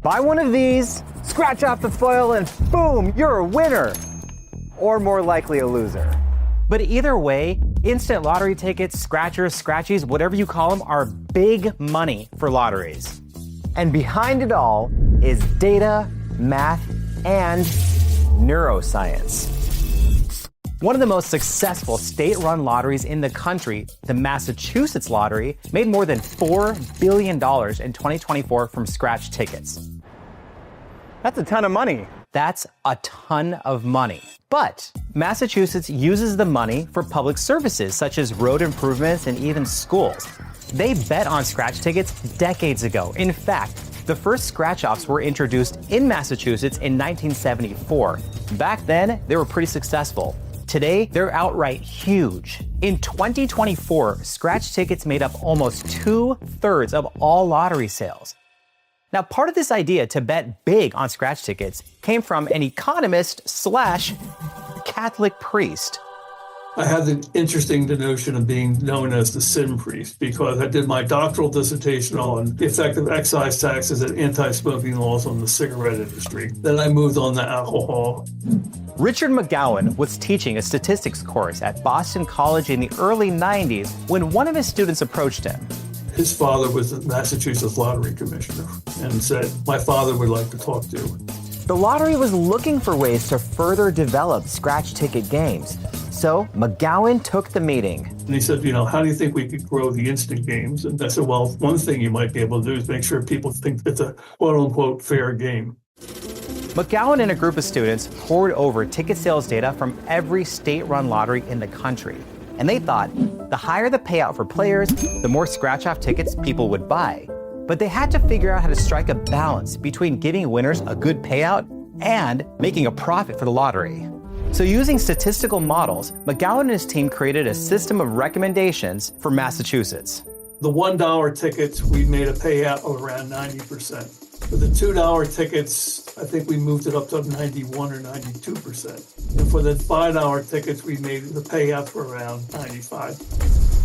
Buy one of these, scratch off the foil, and boom, you're a winner. Or more likely a loser. But either way, instant lottery tickets, scratchers, scratchies, whatever you call them, are big money for lotteries. And behind it all is data, math, and neuroscience. One of the most successful state-run lotteries in the country, the Massachusetts Lottery, made more than $4 billion in 2024 from scratch tickets. That's a ton of money. That's a ton of money. But Massachusetts uses the money for public services such as road improvements and even schools. They bet on scratch tickets decades ago. In fact, the first scratch-offs were introduced in Massachusetts in 1974. Back then, they were pretty successful. Today, they're outright huge. In 2024, scratch tickets made up almost 2/3 of all lottery sales. Now, part of this idea to bet big on scratch tickets came from an economist / Catholic priest. I had the interesting notion of being known as the sin priest because I did my doctoral dissertation on the effect of excise taxes and anti-smoking laws on the cigarette industry. Then I moved on to alcohol. Richard McGowan was teaching a statistics course at Boston College in the early 90s when one of his students approached him. His father was the Massachusetts Lottery Commissioner and said, "My father would like to talk to you." The lottery was looking for ways to further develop scratch ticket games. So McGowan took the meeting. And he said, how do you think we could grow the instant games? And I said, well, one thing you might be able to do is make sure people think it's a quote-unquote fair game. McGowan and a group of students poured over ticket sales data from every state-run lottery in the country. And they thought the higher the payout for players, the more scratch-off tickets people would buy. But they had to figure out how to strike a balance between giving winners a good payout and making a profit for the lottery. So using statistical models, McGowan and his team created a system of recommendations for Massachusetts. The $1 tickets, we made a payout of around 90%. For the $2 tickets, I think we moved it up to 91 or 92%. And for the $5 tickets, we made the payouts were around 95.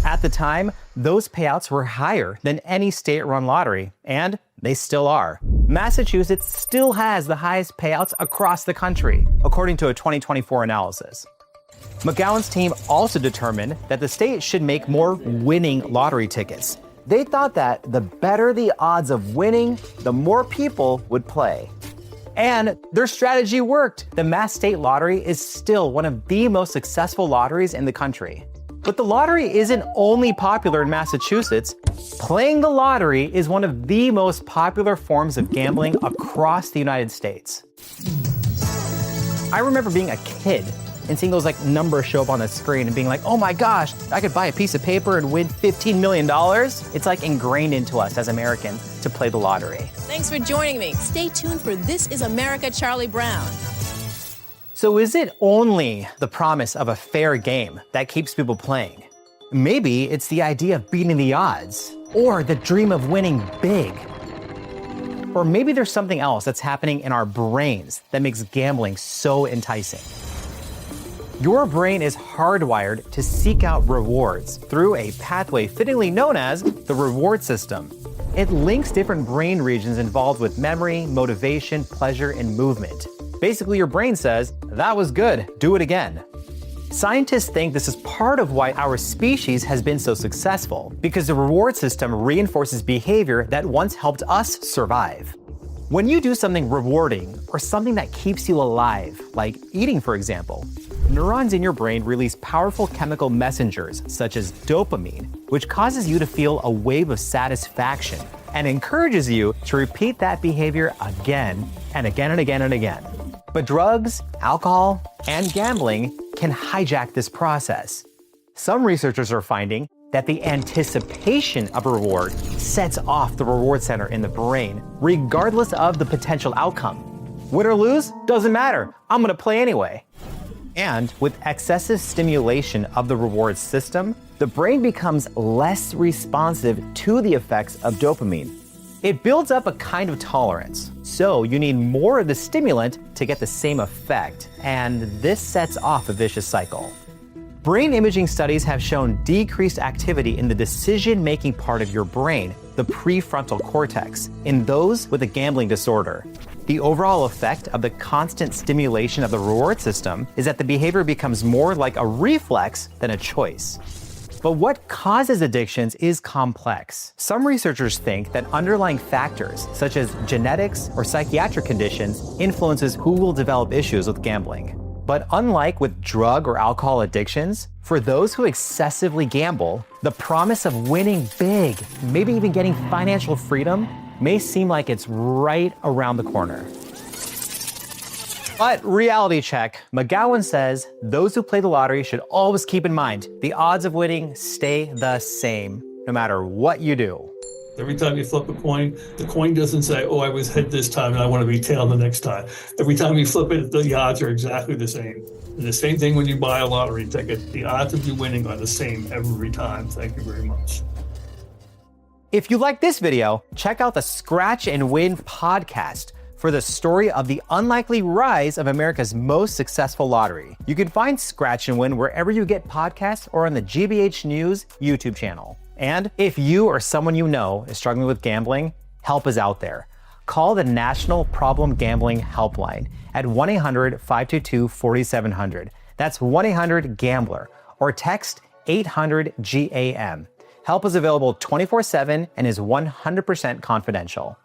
At the time, those payouts were higher than any state-run lottery, and they still are. Massachusetts still has the highest payouts across the country, according to a 2024 analysis. McGowan's team also determined that the state should make more winning lottery tickets. They thought that the better the odds of winning, the more people would play. And their strategy worked. The Mass State Lottery is still one of the most successful lotteries in the country. But the lottery isn't only popular in Massachusetts. Playing the lottery is one of the most popular forms of gambling across the United States. I remember being a kid and seeing those numbers show up on the screen and being like, oh my gosh, I could buy a piece of paper and win $15 million. It's ingrained into us as Americans to play the lottery. Thanks for joining me. Stay tuned for This is America, Charlie Brown. So is it only the promise of a fair game that keeps people playing? Maybe it's the idea of beating the odds, or the dream of winning big. Or maybe there's something else that's happening in our brains that makes gambling so enticing. Your brain is hardwired to seek out rewards through a pathway fittingly known as the reward system. It links different brain regions involved with memory, motivation, pleasure, and movement. Basically, your brain says, that was good, do it again. Scientists think this is part of why our species has been so successful, because the reward system reinforces behavior that once helped us survive. When you do something rewarding or something that keeps you alive, like eating for example, neurons in your brain release powerful chemical messengers such as dopamine, which causes you to feel a wave of satisfaction and encourages you to repeat that behavior again and again and again and again. But drugs, alcohol, and gambling can hijack this process. Some researchers are finding that the anticipation of a reward sets off the reward center in the brain, regardless of the potential outcome. Win or lose, doesn't matter. I'm gonna play anyway. And with excessive stimulation of the reward system, the brain becomes less responsive to the effects of dopamine. It builds up a kind of tolerance, so you need more of the stimulant to get the same effect, and this sets off a vicious cycle. Brain imaging studies have shown decreased activity in the decision-making part of your brain the prefrontal cortex, in those with a gambling disorder. The overall effect of the constant stimulation of the reward system is that the behavior becomes more like a reflex than a choice. But what causes addictions is complex. Some researchers think that underlying factors, such as genetics or psychiatric conditions, influences who will develop issues with gambling. But unlike with drug or alcohol addictions, for those who excessively gamble, the promise of winning big, maybe even getting financial freedom, may seem like it's right around the corner. But reality check, McGowan says those who play the lottery should always keep in mind the odds of winning stay the same, no matter what you do. Every time you flip a coin, the coin doesn't say, oh, I was head this time and I want to be tail the next time. Every time you flip it, the odds are exactly the same. And the same thing when you buy a lottery ticket. The odds of you winning are the same every time. Thank you very much. If you like this video, check out the Scratch and Win podcast for the story of the unlikely rise of America's most successful lottery. You can find Scratch and Win wherever you get podcasts or on the GBH News YouTube channel. And if you or someone you know is struggling with gambling, help is out there. Call the National Problem Gambling Helpline at 1-800-522-4700. That's 1-800-GAMBLER, or text 800-GAM. Help is available 24/7 and is 100% confidential.